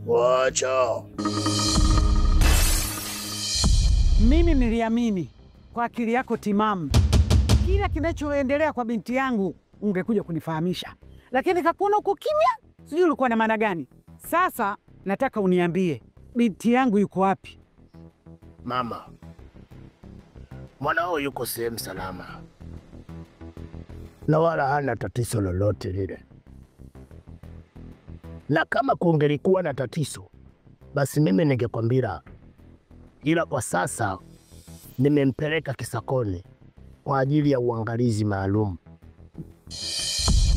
Wacha. Mimi niliamini kwa akili yako timamu kila kinachoendelea kwa binti yangu ungekuja kunifahamisha, lakini kakuona uko kimya, sijui ulikuwa na maana gani. Sasa nataka uniambie binti yangu yuko wapi? Mama, mwanao yuko sehemu salama na wala hana tatizo lolote lile, na kama kungelikuwa na tatizo basi mimi ningekwambia, ila kwa sasa nimempeleka Kisakoni kwa ajili ya uangalizi maalum.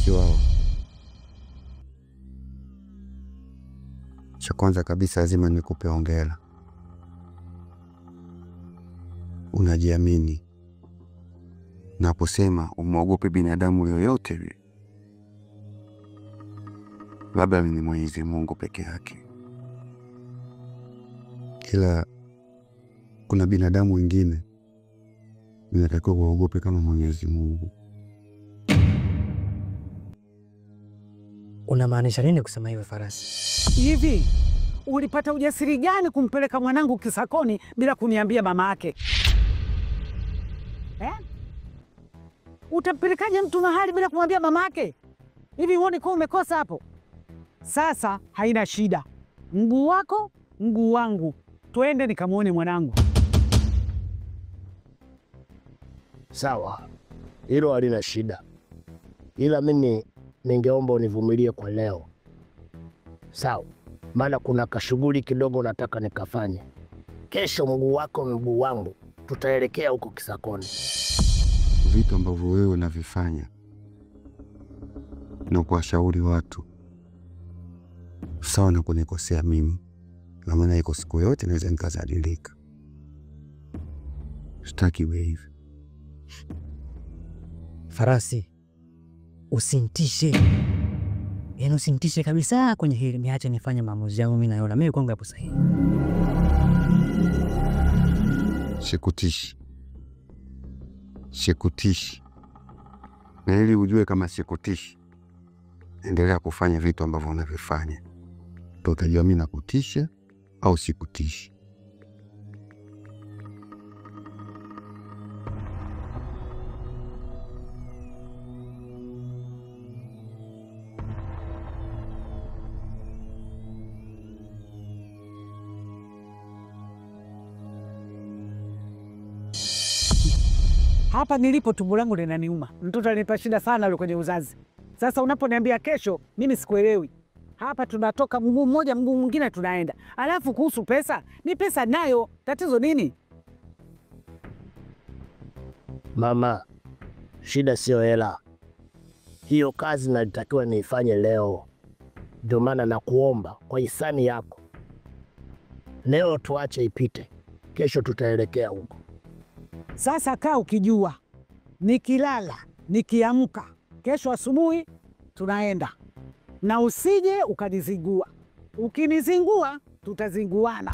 Chiwawa, cha kwanza kabisa lazima nikupe hongera. Unajiamini naposema umwogope binadamu yoyote yule, labda ni Mwenyezi Mungu peke yake. Kila kuna binadamu wengine ninatakiwa kuogope kama Mwenyezi Mungu. Unamaanisha nini kusema hivyo Farasi? Hivi ulipata ujasiri gani kumpeleka mwanangu Kisakoni bila kuniambia mama yake? Utampelekaje mtu mahali bila kumwambia mama yake? Hivi uone kwa umekosa hapo? Sasa haina shida, mguu wako mguu wangu, twende nikamwone mwanangu. Sawa, hilo halina shida, ila mimi ningeomba univumilie kwa leo, sawa? Maana kuna kashughuli kidogo nataka nikafanye. Kesho mguu wako mguu wangu tutaelekea huko Kisakoni. Vitu ambavyo wewe unavifanya na kuwashauri watu sawa na kunikosea mimi, na maana iko siku yote naweza nikazadilika. Sitaki wewe hivi. Farasi, usintishe. Yaani usintishe kabisa kwenye hili. Niache nifanye maamuzi yangu mimi naona. Mimi kwangu hapo sahihi. Sikutishi. Na ili ujue kama sikutishi, endelea kufanya vitu ambavyo unavifanya. Ndio utajua mimi nakutisha au sikutishi. Hapa nilipo tumbo langu linaniuma. Mtoto alinipa shida sana yule kwenye uzazi. Sasa unaponiambia kesho, mimi sikuelewi. Hapa tunatoka mguu mmoja mguu mwingine tunaenda. Alafu kuhusu pesa, ni pesa nayo, tatizo nini? Mama, shida sio hela. Hiyo kazi nalitakiwa niifanye leo. Ndio maana nakuomba kwa hisani yako, leo tuache ipite, kesho tutaelekea huko. Sasa kaa ukijua, nikilala, nikiamka, kesho asubuhi tunaenda. Na usije ukanizingua. Ukinizingua, tutazinguana.